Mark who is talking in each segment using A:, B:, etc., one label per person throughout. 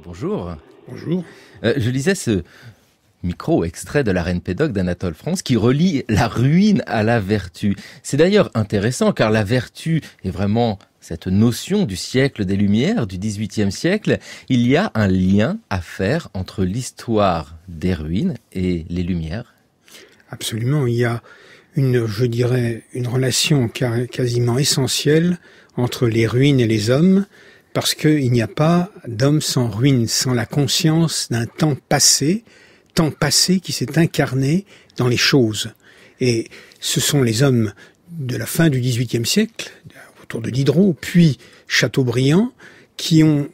A: Bonjour.
B: Bonjour.
A: Je lisais ce micro-extrait de La Reine Pédoc d'Anatole France qui relie la ruine à la vertu. C'est d'ailleurs intéressant car la vertu est vraiment cette notion du siècle des Lumières, du XVIIIe siècle. Il y a un lien à faire entre l'histoire des ruines et les Lumières.
B: Absolument. Il y a une relation quasiment essentielle entre les ruines et les hommes, parce qu'il n'y a pas d'homme sans ruine, sans la conscience d'un temps passé qui s'est incarné dans les choses. Et ce sont les hommes de la fin du XVIIIe siècle, autour de Diderot, puis Chateaubriand, qui ont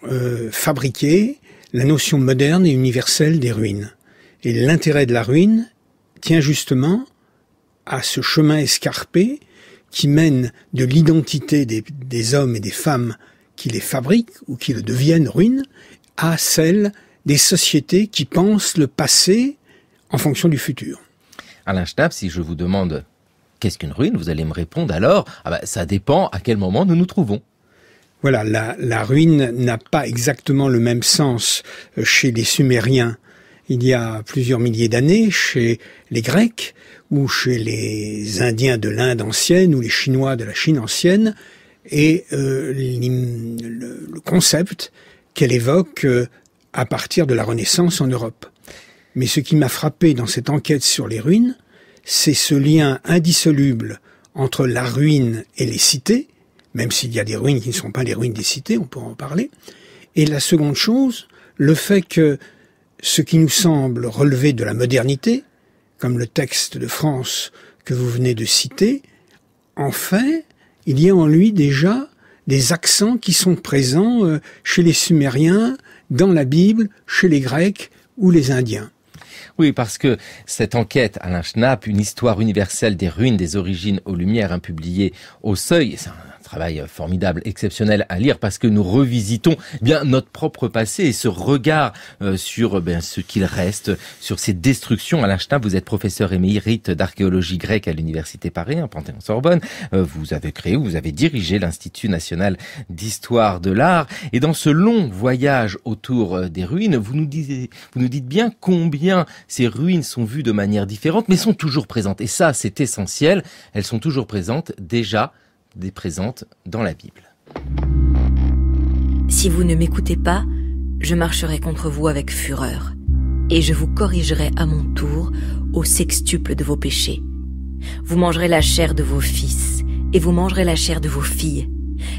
B: fabriqué la notion moderne et universelle des ruines. Et l'intérêt de la ruine tient justement à ce chemin escarpé qui mène de l'identité des hommes et des femmes qui les fabriquent ou qui le deviennent ruines à celle des sociétés qui pensent le passé en fonction du futur.
A: Alain Schnapp, si je vous demande qu'est-ce qu'une ruine, vous allez me répondre alors, ça dépend à quel moment nous nous trouvons.
B: Voilà, la ruine n'a pas exactement le même sens chez les Sumériens il y a plusieurs milliers d'années, chez les Grecs ou chez les Indiens de l'Inde ancienne ou les Chinois de la Chine ancienne, et le concept qu'elle évoque à partir de la Renaissance en Europe. Mais ce qui m'a frappé dans cette enquête sur les ruines, c'est ce lien indissoluble entre la ruine et les cités, même s'il y a des ruines qui ne sont pas les ruines des cités, on pourra en parler. Et la seconde chose, le fait que ce qui nous semble relever de la modernité, comme le texte de France que vous venez de citer, en fait, il y a en lui déjà des accents qui sont présents chez les Sumériens, dans la Bible, chez les Grecs ou les Indiens.
A: Oui, parce que cette enquête, Alain Schnapp, une histoire universelle des ruines des origines aux Lumières, publiée au Seuil, c'est un travail formidable, exceptionnel à lire, parce que nous revisitons bien notre propre passé et ce regard sur ce qu'il reste, sur ces destructions. Alain Schnapp, vous êtes professeur émérite d'archéologie grecque à l'université Paris, Panthéon-Sorbonne. Vous avez dirigé l'Institut national d'histoire de l'art. Et dans ce long voyage autour des ruines, vous nous dites bien combien ces ruines sont vues de manière différente, mais sont toujours présentes. Et ça, c'est essentiel. Elles sont toujours présentes, déjà présentes dans la Bible.
C: Si vous ne m'écoutez pas, je marcherai contre vous avec fureur, et je vous corrigerai à mon tour au sextuple de vos péchés. Vous mangerez la chair de vos fils, et vous mangerez la chair de vos filles.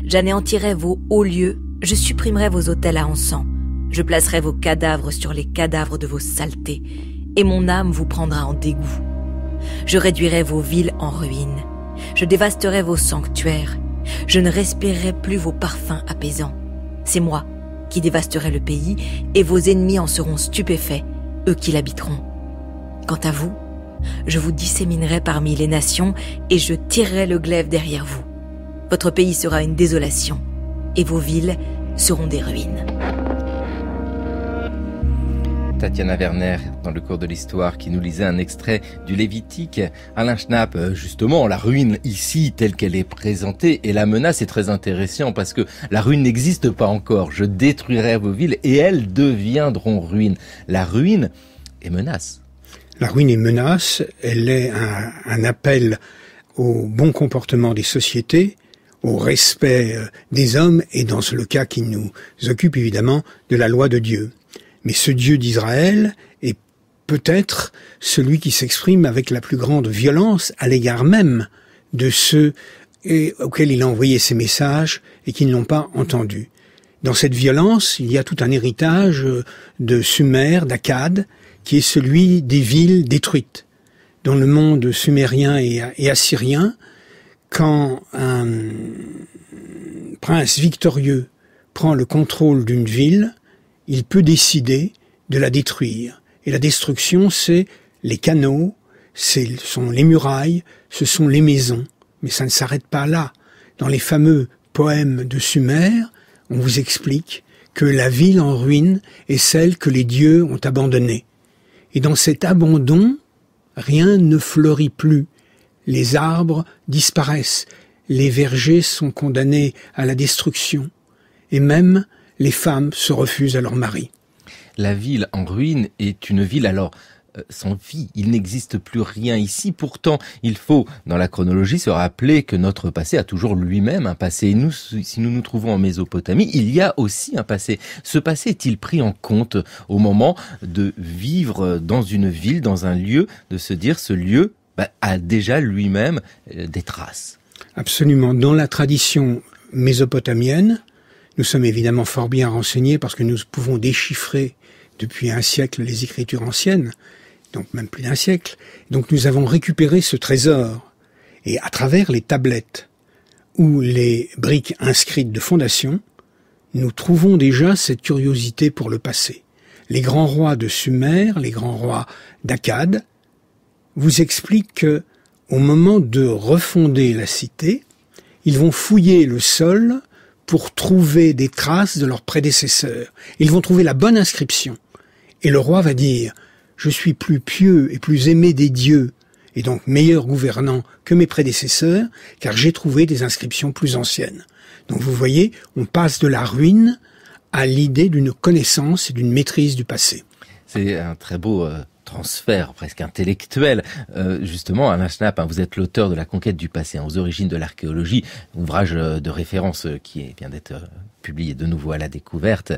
C: J'anéantirai vos hauts lieux, je supprimerai vos autels à encens. Je placerai vos cadavres sur les cadavres de vos saletés, et mon âme vous prendra en dégoût. Je réduirai vos villes en ruines. Je dévasterai vos sanctuaires. Je ne respirerai plus vos parfums apaisants. C'est moi qui dévasterai le pays, et vos ennemis en seront stupéfaits, eux qui l'habiteront. Quant à vous, je vous disséminerai parmi les nations, et je tirerai le glaive derrière vous. Votre pays sera une désolation, et vos villes seront des ruines.
A: Tatiana Werner, dans le cours de l'histoire, qui nous lisait un extrait du Lévitique. Alain Schnapp, justement, la ruine ici, telle qu'elle est présentée, et la menace est très intéressant parce que la ruine n'existe pas encore. Je détruirai vos villes et elles deviendront ruines. La ruine est menace.
B: La ruine est menace, elle est un appel au bon comportement des sociétés, au respect des hommes et dans le cas qui nous occupe évidemment de la loi de Dieu. Mais ce Dieu d'Israël est peut-être celui qui s'exprime avec la plus grande violence à l'égard même de ceux auxquels il a envoyé ses messages et qui ne l'ont pas entendu. Dans cette violence, il y a tout un héritage de Sumer, d'Akkad, qui est celui des villes détruites. Dans le monde sumérien et assyrien, quand un prince victorieux prend le contrôle d'une ville, il peut décider de la détruire. Et la destruction, c'est les canaux, ce sont les murailles, ce sont les maisons. Mais ça ne s'arrête pas là. Dans les fameux poèmes de Sumer, on vous explique que la ville en ruine est celle que les dieux ont abandonnée. Et dans cet abandon, rien ne fleurit plus. Les arbres disparaissent. Les vergers sont condamnés à la destruction. Et même les femmes se refusent à leur mari.
A: La ville en ruine est une ville alors sans vie. Il n'existe plus rien ici. Pourtant, il faut, dans la chronologie, se rappeler que notre passé a toujours lui-même un passé. Et nous, si nous nous trouvons en Mésopotamie, il y a aussi un passé. Ce passé est-il pris en compte au moment de vivre dans une ville, dans un lieu, de se dire ce lieu a déjà lui-même des traces?
B: Absolument. Dans la tradition mésopotamienne, nous sommes évidemment fort bien renseignés parce que nous pouvons déchiffrer depuis un siècle les écritures anciennes, donc même plus d'un siècle. Donc nous avons récupéré ce trésor. Et à travers les tablettes ou les briques inscrites de fondation, nous trouvons déjà cette curiosité pour le passé. Les grands rois de Sumer, les grands rois d'Akkad, vous expliquent que, au moment de refonder la cité, ils vont fouiller le sol pour trouver des traces de leurs prédécesseurs. Ils vont trouver la bonne inscription. Et le roi va dire « Je suis plus pieux et plus aimé des dieux, et donc meilleur gouvernant que mes prédécesseurs, car j'ai trouvé des inscriptions plus anciennes. » Donc vous voyez, on passe de la ruine à l'idée d'une connaissance et d'une maîtrise du passé.
A: C'est un très beau transfert presque intellectuel. Justement, Alain Schnapp, vous êtes l'auteur de La conquête du passé, aux origines de l'archéologie, ouvrage de référence qui vient d'être publié de nouveau à la découverte.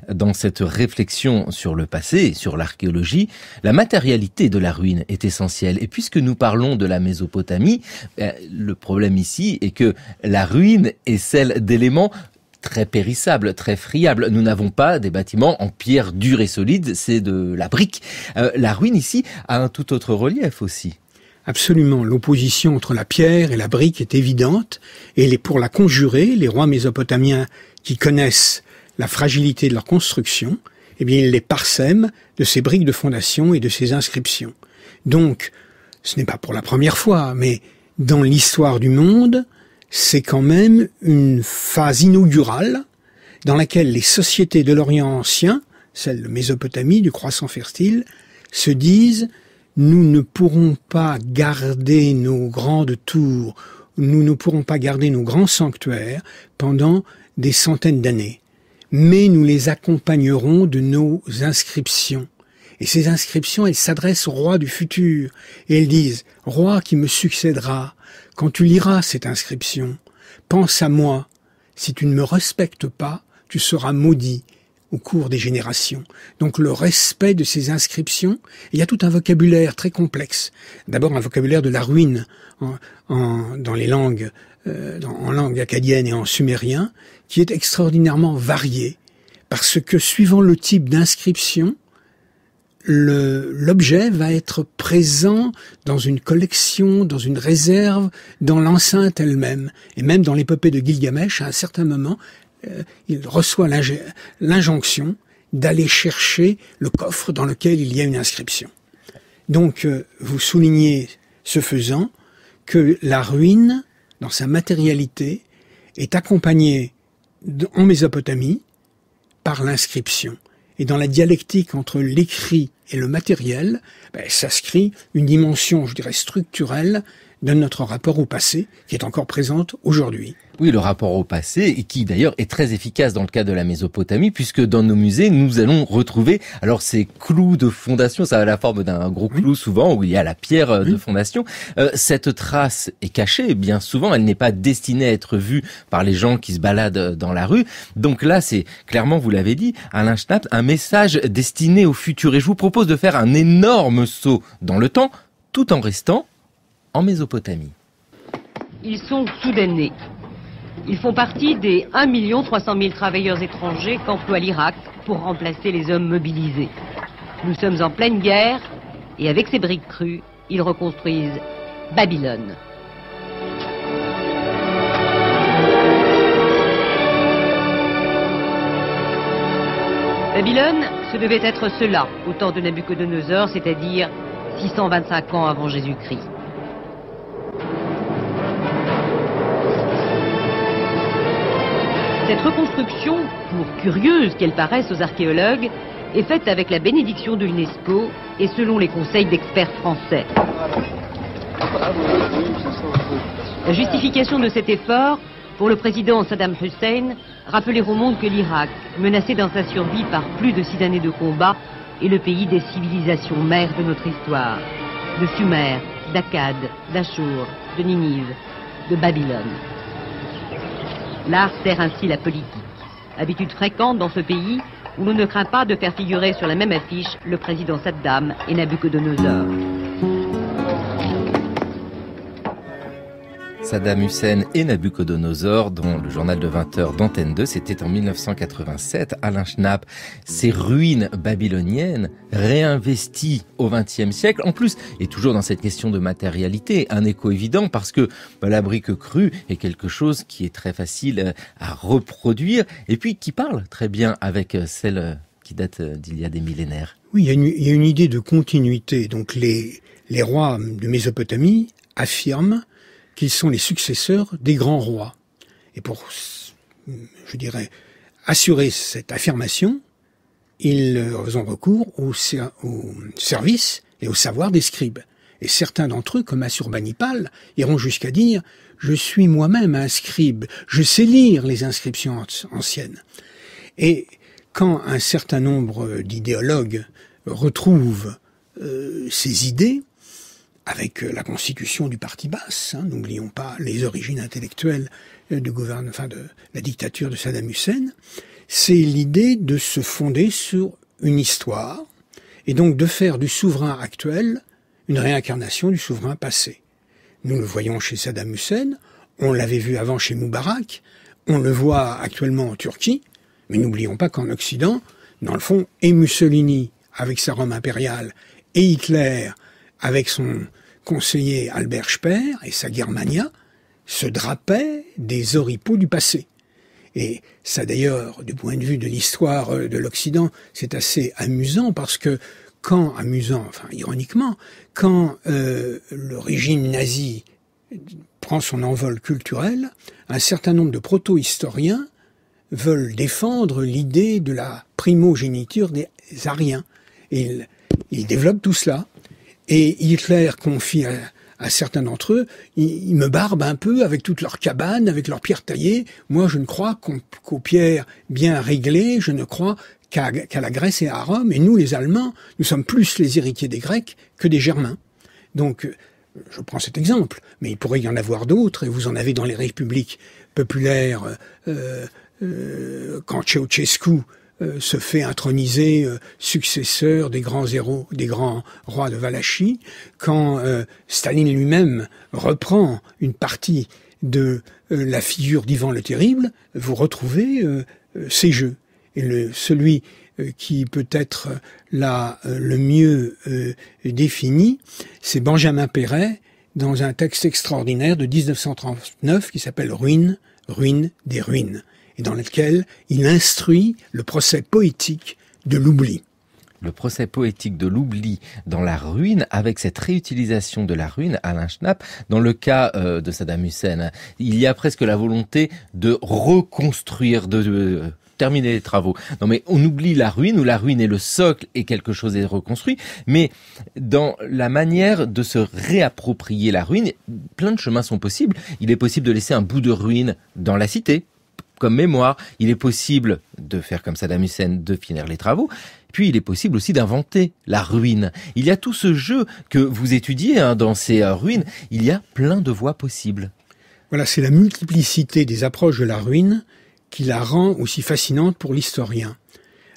A: Dans cette réflexion sur le passé, sur l'archéologie, la matérialité de la ruine est essentielle. Et puisque nous parlons de la Mésopotamie, le problème ici est que la ruine est celle d'éléments très périssables, très friables. Nous n'avons pas des bâtiments en pierre dure et solide, c'est de la brique. La ruine ici a un tout autre relief aussi.
B: Absolument. L'opposition entre la pierre et la brique est évidente. Et pour la conjurer, les rois mésopotamiens qui connaissent la fragilité de leur construction, eh bien, ils les parsèment de ces briques de fondation et de ces inscriptions. Donc, ce n'est pas pour la première fois, mais dans l'histoire du monde, c'est quand même une phase inaugurale dans laquelle les sociétés de l'Orient ancien, celles de Mésopotamie, du croissant fertile, se disent « Nous ne pourrons pas garder nos grandes tours, nous ne pourrons pas garder nos grands sanctuaires pendant des centaines d'années, mais nous les accompagnerons de nos inscriptions. » Et ces inscriptions, elles s'adressent au roi du futur. Et elles disent, « Roi qui me succédera, quand tu liras cette inscription, pense à moi. Si tu ne me respectes pas, tu seras maudit au cours des générations. » Donc le respect de ces inscriptions, il y a tout un vocabulaire très complexe. D'abord un vocabulaire de la ruine dans les langues, en langue akkadienne et en sumérien, qui est extraordinairement varié. Parce que suivant le type d'inscription, l'objet va être présent dans une collection, dans une réserve, dans l'enceinte elle-même. Et même dans l'épopée de Gilgamesh, à un certain moment, il reçoit l'injonction d'aller chercher le coffre dans lequel il y a une inscription. Donc, vous soulignez, ce faisant, que la ruine, dans sa matérialité, est accompagnée en Mésopotamie par l'inscription. Et dans la dialectique entre l'écrit et le matériel, s'inscrit une dimension, je dirais, structurelle de notre rapport au passé, qui est encore présente aujourd'hui.
A: Oui, le rapport au passé, et qui d'ailleurs est très efficace dans le cas de la Mésopotamie, puisque dans nos musées, nous allons retrouver alors ces clous de fondation, ça a la forme d'un gros clou souvent, où il y a la pierre de fondation. Cette trace est cachée, bien souvent, elle n'est pas destinée à être vue par les gens qui se baladent dans la rue. Donc là, c'est clairement, vous l'avez dit, Alain Schnapp, un message destiné au futur. Et je vous propose de faire un énorme saut dans le temps, tout en restant en Mésopotamie.
D: Ils sont soudanais. Ils font partie des 1 300 000 travailleurs étrangers qu'emploie l'Irak pour remplacer les hommes mobilisés. Nous sommes en pleine guerre et avec ces briques crues, ils reconstruisent Babylone. Babylone, ce devait être cela au temps de Nabuchodonosor, c'est-à-dire 625 ans avant Jésus-Christ. Cette reconstruction, pour curieuse qu'elle paraisse aux archéologues, est faite avec la bénédiction de l'UNESCO et selon les conseils d'experts français. La justification de cet effort Pour le président Saddam Hussein, rappeler au monde que l'Irak, menacé dans sa survie par plus de 6 années de combat, est le pays des civilisations mères de notre histoire. De Sumer, d'Akkad, d'Achour, de Ninive, de Babylone. L'art sert ainsi la politique, habitude fréquente dans ce pays où l'on ne craint pas de faire figurer sur la même affiche le président Saddam et Nabuchodonosor.
A: Saddam Hussein et Nabuchodonosor dans le journal de 20h d'Antenne 2, c'était en 1987. Alain Schnapp, ces ruines babyloniennes réinvesties au XXe siècle, en plus, et toujours dans cette question de matérialité, un écho évident parce que la brique crue est quelque chose qui est très facile à reproduire et puis qui parle très bien avec celle qui date d'il y a des millénaires.
B: Oui, il y a une idée de continuité. Donc les rois de Mésopotamie affirment qu'ils sont les successeurs des grands rois. Et pour, je dirais, assurer cette affirmation, ils ont recours au service et au savoir des scribes. Et certains d'entre eux, comme Assurbanipal, iront jusqu'à dire « Je suis moi-même un scribe, je sais lire les inscriptions anciennes ». Et quand un certain nombre d'idéologues retrouvent ces idées, avec la constitution du parti basse, n'oublions pas les origines intellectuelles de la dictature de Saddam Hussein, c'est l'idée de se fonder sur une histoire et donc de faire du souverain actuel une réincarnation du souverain passé. Nous le voyons chez Saddam Hussein, on l'avait vu avant chez Moubarak, on le voit actuellement en Turquie, mais n'oublions pas qu'en Occident, dans le fond, et Mussolini avec sa Rome impériale et Hitler avec son conseiller Albert Speer et sa Germania, se drapaient des oripeaux du passé. Et ça d'ailleurs, du point de vue de l'histoire de l'Occident, c'est assez amusant parce que ironiquement, quand le régime nazi prend son envol culturel, un certain nombre de proto-historiens veulent défendre l'idée de la primogéniture des Aryens. Et ils développent tout cela. Et Hitler confie à certains d'entre eux, ils me barbent un peu avec toutes leurs cabanes, avec leurs pierres taillées. Moi, je ne crois qu'aux pierres bien réglées, je ne crois qu'à la Grèce et à Rome. Et nous, les Allemands, nous sommes plus les héritiers des Grecs que des Germains. Donc, je prends cet exemple, mais il pourrait y en avoir d'autres, et vous en avez dans les républiques populaires, quand Ceausescu se fait introniser successeur des grands héros, des grands rois de Valachie, quand Staline lui-même reprend une partie de la figure d'Ivan le Terrible, vous retrouvez ces jeux. Et celui qui peut être là le mieux défini, c'est Benjamin Péret dans un texte extraordinaire de 1939 qui s'appelle « Ruines, ruines des ruines ». Et dans lequel il instruit le procès poétique de l'oubli.
A: Le procès poétique de l'oubli dans la ruine, avec cette réutilisation de la ruine, Alain Schnapp, dans le cas de Saddam Hussein, il y a presque la volonté de reconstruire, de terminer les travaux. Non mais on oublie la ruine, où la ruine est le socle et quelque chose est reconstruit, mais dans la manière de se réapproprier la ruine, plein de chemins sont possibles. Il est possible de laisser un bout de ruine dans la cité, comme mémoire. Il est possible de faire comme Saddam Hussein, de finir les travaux. Puis il est possible aussi d'inventer la ruine. Il y a tout ce jeu que vous étudiez dans ces ruines. Il y a plein de voies possibles.
B: Voilà, c'est la multiplicité des approches de la ruine qui la rend aussi fascinante pour l'historien.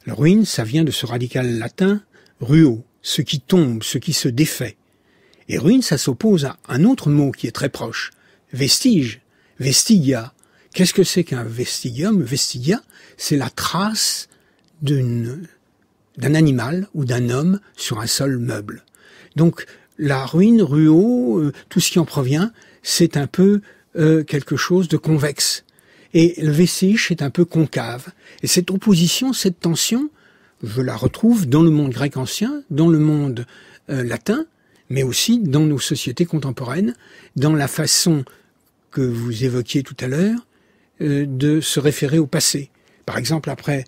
B: La ruine, ça vient de ce radical latin ruo, ce qui tombe, ce qui se défait. Et ruine, ça s'oppose à un autre mot qui est très proche, vestige, vestigia. Qu'est-ce que c'est qu'un vestigium? Vestigia, c'est la trace d'un animal ou d'un homme sur un sol meuble. Donc la ruine, ruau, tout ce qui en provient, c'est un peu quelque chose de convexe. Et le vestige, c'est un peu concave. Et cette opposition, cette tension, je la retrouve dans le monde grec ancien, dans le monde latin, mais aussi dans nos sociétés contemporaines, dans la façon que vous évoquiez tout à l'heure, de se référer au passé. Par exemple, après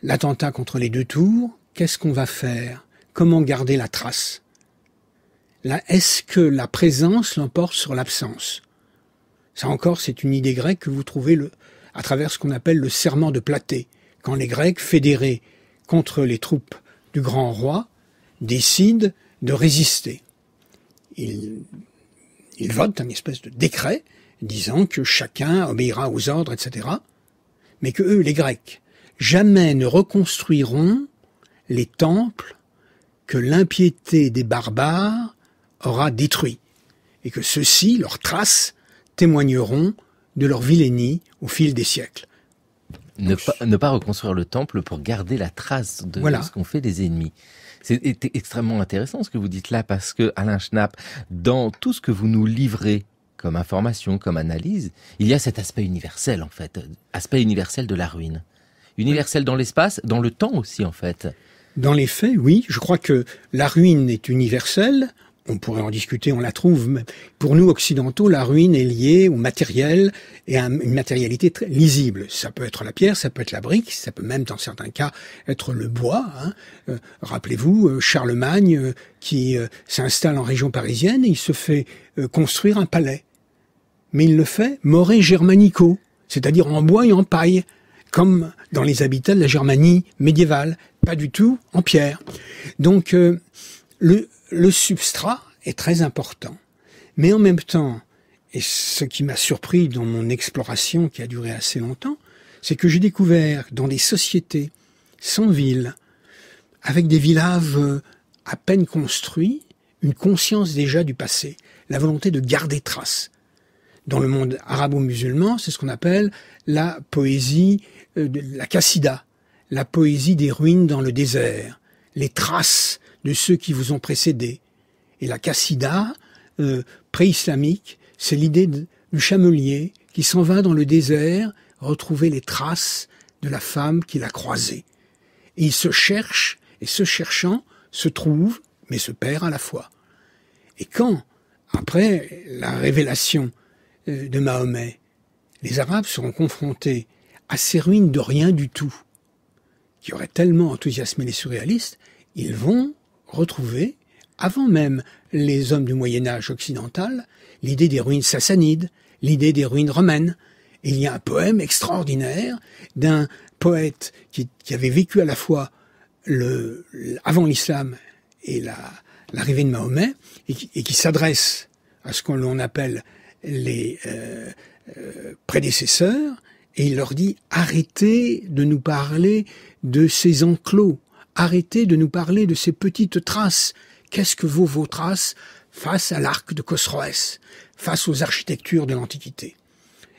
B: l'attentat contre les 2 tours, qu'est-ce qu'on va faire? Comment garder la trace? Là, est-ce que la présence l'emporte sur l'absence? Ça encore, c'est une idée grecque que vous trouvez à travers ce qu'on appelle le serment de Platée, quand les Grecs, fédérés contre les troupes du grand roi, décident de résister. Ils votent un espèce de décret disant que chacun obéira aux ordres, etc. Mais que eux, les Grecs, jamais ne reconstruiront les temples que l'impiété des barbares aura détruits, et que ceux-ci, leurs traces, témoigneront de leur vilainie au fil des siècles.
A: Ne pas reconstruire le temple pour garder la trace de ce qu'ont fait les ennemis. C'est extrêmement intéressant ce que vous dites là, parce que Alain Schnapp, dans tout ce que vous nous livrez comme information, comme analyse, il y a cet aspect universel en fait, aspect universel de la ruine. Universel dans l'espace, dans le temps aussi en fait.
B: Dans les faits, oui, je crois que la ruine est universelle. On pourrait en discuter, on la trouve. Mais pour nous, occidentaux, la ruine est liée au matériel et à une matérialité très lisible. Ça peut être la pierre, ça peut être la brique, ça peut même, dans certains cas, être le bois. Rappelez-vous, Charlemagne, qui s'installe en région parisienne, il se fait construire un palais. Mais il le fait more germanico, c'est-à-dire en bois et en paille, comme dans les habitats de la Germanie médiévale, pas du tout en pierre. Donc, le substrat est très important. Mais en même temps, et ce qui m'a surpris dans mon exploration qui a duré assez longtemps, c'est que j'ai découvert dans des sociétés sans ville, avec des villages à peine construits, une conscience déjà du passé, la volonté de garder trace. Dans le monde arabo-musulman, c'est ce qu'on appelle la poésie de la Qassida, la poésie des ruines dans le désert, les traces de ceux qui vous ont précédés. Et la Qassida, pré-islamique, c'est l'idée du chamelier qui s'en va dans le désert retrouver les traces de la femme qu'il a croisée. Et il se cherche, et ce cherchant se trouve, mais se perd à la fois. Et quand, après la révélation de Mahomet, les Arabes seront confrontés à ces ruines de rien du tout, qui auraient tellement enthousiasmé les surréalistes, ils vont retrouver, avant même les hommes du Moyen-Âge occidental, l'idée des ruines sassanides, l'idée des ruines romaines. Et il y a un poème extraordinaire d'un poète qui avait vécu à la fois avant l'islam et l'arrivée de Mahomet, et qui s'adresse à ce qu'on appelle les prédécesseurs, et il leur dit « Arrêtez de nous parler de ces enclos, arrêtez de nous parler de ces petites traces. Qu'est-ce que vaut vos traces face à l'arc de Khosroès, face aux architectures de l'Antiquité ?»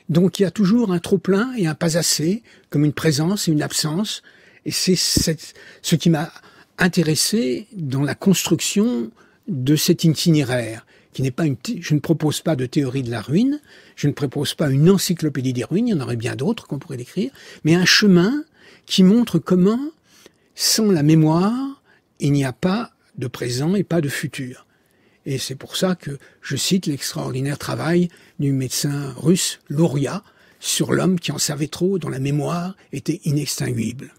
B: Donc il y a toujours un trop-plein et un pas assez, comme une présence et une absence, et c'est ce qui m'a intéressé dans la construction de cet itinéraire, qui n'est pas je ne propose pas de théorie de la ruine, je ne propose pas une encyclopédie des ruines, il y en aurait bien d'autres qu'on pourrait décrire, mais un chemin qui montre comment, sans la mémoire, il n'y a pas de présent et pas de futur. Et c'est pour ça que je cite l'extraordinaire travail du médecin russe Luria sur l'homme qui en savait trop, dont la mémoire était inextinguible.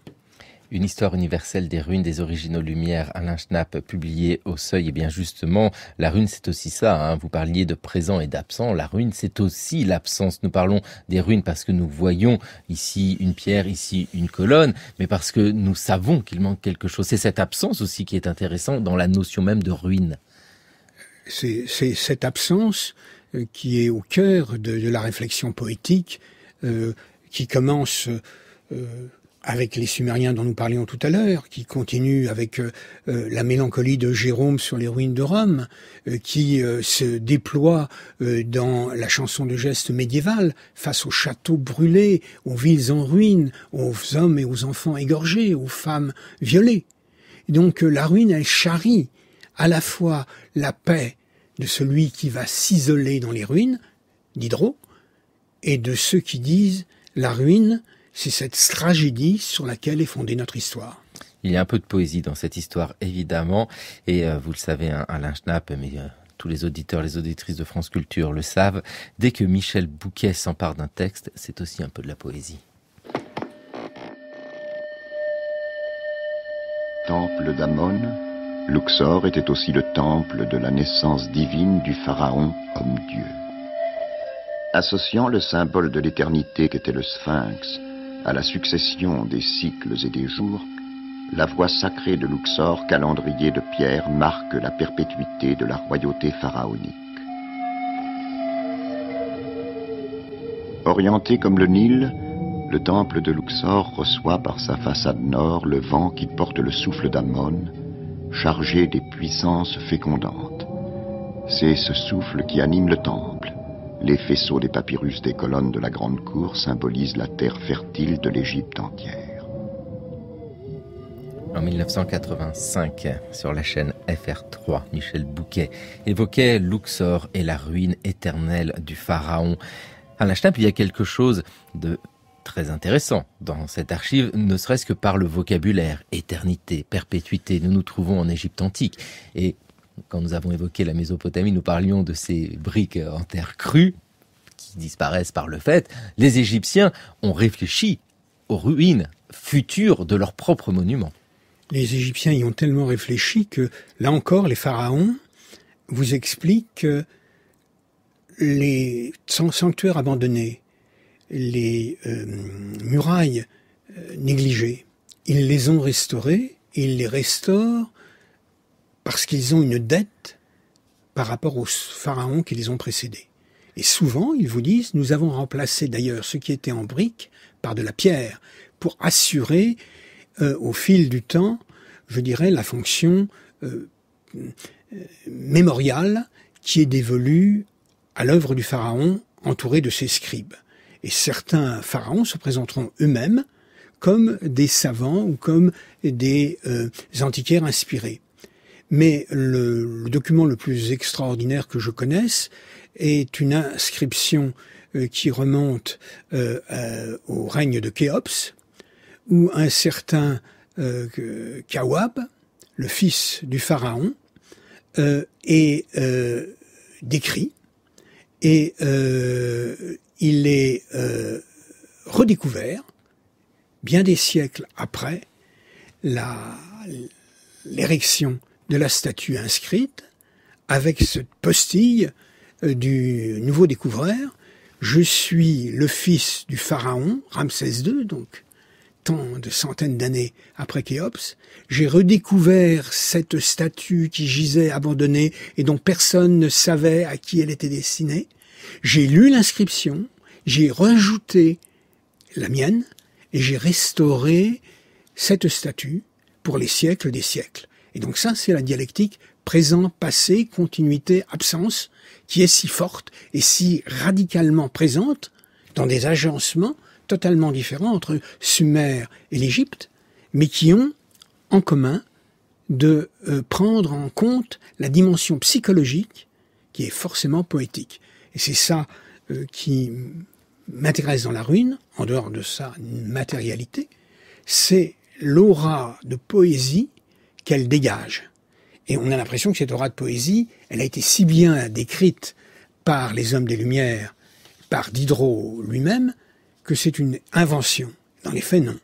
A: Une histoire universelle des ruines des origines aux Lumières, Alain Schnapp, publié au Seuil. Et bien justement, la ruine c'est aussi ça, hein. Vous parliez de présent et d'absent, la ruine c'est aussi l'absence. Nous parlons des ruines parce que nous voyons ici une pierre, ici une colonne, mais parce que nous savons qu'il manque quelque chose. C'est cette absence aussi qui est intéressante dans la notion même de ruine.
B: C'est cette absence qui est au cœur de la réflexion poétique, qui commence avec les Sumériens dont nous parlions tout à l'heure, qui continue avec la mélancolie de Jérôme sur les ruines de Rome, qui se déploie dans la chanson de geste médiévale, face aux châteaux brûlés, aux villes en ruine, aux hommes et aux enfants égorgés, aux femmes violées. Donc la ruine, elle charrie à la fois la paix de celui qui va s'isoler dans les ruines, Diderot, et de ceux qui disent la ruine, c'est cette tragédie sur laquelle est fondée notre histoire.
A: Il y a un peu de poésie dans cette histoire, évidemment, et vous le savez, hein, Alain Schnapp, mais tous les auditeurs, les auditrices de France Culture le savent, dès que Michel Bouquet s'empare d'un texte, c'est aussi un peu de la poésie.
E: Temple d'Amon, Luxor était aussi le temple de la naissance divine du pharaon homme-dieu. Associant le symbole de l'éternité qu'était le sphinx à la succession des cycles et des jours, la voie sacrée de Luxor, calendrier de pierre, marque la perpétuité de la royauté pharaonique. Orienté comme le Nil, le temple de Luxor reçoit par sa façade nord le vent qui porte le souffle d'Amon, chargé des puissances fécondantes. C'est ce souffle qui anime le temple. Les faisceaux des papyrus des colonnes de la grande cour symbolisent la terre fertile de l'Égypte entière.
A: En 1985, sur la chaîne FR3, Michel Bouquet évoquait Luxor et la ruine éternelle du pharaon. Alain Schnapp, il y a quelque chose de très intéressant dans cette archive, ne serait-ce que par le vocabulaire. Éternité, perpétuité, nous nous trouvons en Égypte antique. Et quand nous avons évoqué la Mésopotamie, nous parlions de ces briques en terre crue qui disparaissent par le fait. Les Égyptiens ont réfléchi aux ruines futures de leurs propres monuments.
B: Les Égyptiens y ont tellement réfléchi que, là encore, les pharaons vous expliquent que les sanctuaires abandonnés, les murailles négligées, ils les ont restaurées, et ils les restaurent parce qu'ils ont une dette par rapport aux pharaons qui les ont précédés. Et souvent, ils vous disent, nous avons remplacé d'ailleurs ce qui était en briques par de la pierre pour assurer au fil du temps, je dirais, la fonction mémoriale qui est dévolue à l'œuvre du pharaon entouré de ses scribes. Et certains pharaons se présenteront eux-mêmes comme des savants ou comme des antiquaires inspirés. Mais le document le plus extraordinaire que je connaisse est une inscription qui remonte au règne de Khéops, où un certain Kawab, le fils du pharaon, est décrit et il est redécouvert bien des siècles après l'érection de la statue inscrite avec cette postille du nouveau découvreur. Je suis le fils du pharaon, Ramsès II, donc tant de centaines d'années après Khéops. J'ai redécouvert cette statue qui gisait abandonnée et dont personne ne savait à qui elle était destinée. J'ai lu l'inscription, j'ai rajouté la mienne et j'ai restauré cette statue pour les siècles des siècles. Et donc ça, c'est la dialectique présent, passé, continuité, absence, qui est si forte et si radicalement présente dans des agencements totalement différents entre Sumer et l'Égypte, mais qui ont en commun de prendre en compte la dimension psychologique qui est forcément poétique. Et c'est ça qui m'intéresse dans la ruine, en dehors de sa matérialité, c'est l'aura de poésie qu'elle dégage. Et on a l'impression que cette aura de poésie, elle a été si bien décrite par les hommes des Lumières, par Diderot lui-même, que c'est une invention. Dans les faits, non.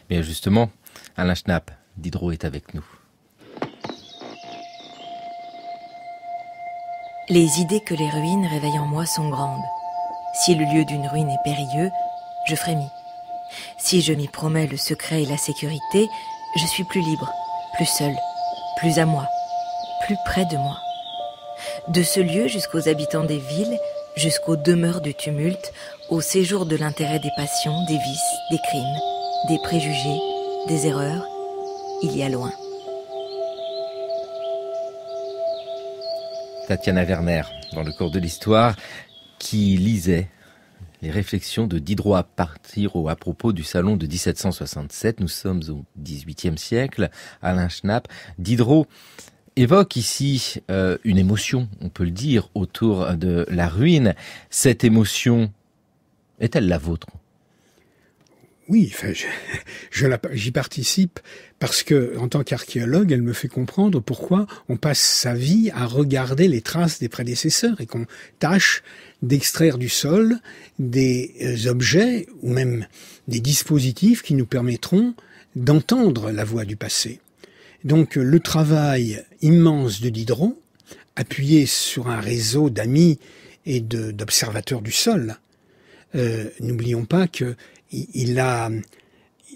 A: Mais justement, Alain Schnapp, Diderot est avec nous.
C: Les idées que les ruines réveillent en moi sont grandes. Si le lieu d'une ruine est périlleux, je frémis. Si je m'y promets le secret et la sécurité, je suis plus libre, plus seul, plus à moi, plus près de moi. De ce lieu jusqu'aux habitants des villes, jusqu'aux demeures du tumulte, au séjour de l'intérêt des passions, des vices, des crimes, des préjugés, des erreurs, il y a loin.
A: Tatiana Werner, dans le cours de l'histoire, qui lisait les réflexions de Diderot à propos du salon de 1767. Nous sommes au XVIIIe siècle. Alain Schnapp, Diderot évoque ici une émotion, on peut le dire, autour de la ruine. Cette émotion, est-elle la vôtre ?
B: Oui, enfin, j'y participe parce que, en tant qu'archéologue, elle me fait comprendre pourquoi on passe sa vie à regarder les traces des prédécesseurs et qu'on tâche d'extraire du sol des objets ou même des dispositifs qui nous permettront d'entendre la voix du passé. Donc, le travail immense de Diderot, appuyé sur un réseau d'amis et d'observateur du sol. N'oublions pas que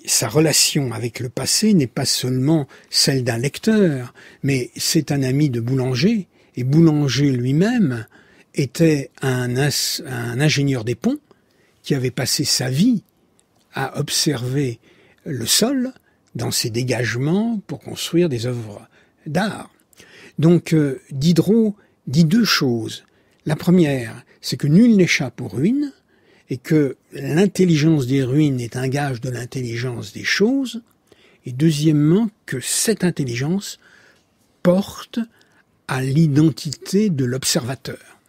B: sa relation avec le passé n'est pas seulement celle d'un lecteur, mais c'est un ami de Boulanger, et Boulanger lui-même était un ingénieur des ponts qui avait passé sa vie à observer le sol dans ses dégagements pour construire des œuvres d'art. Donc Diderot dit deux choses. La première, c'est que nul n'échappe aux ruines, et que l'intelligence des ruines est un gage de l'intelligence des choses, et deuxièmement, que cette intelligence porte à l'identité de l'observateur,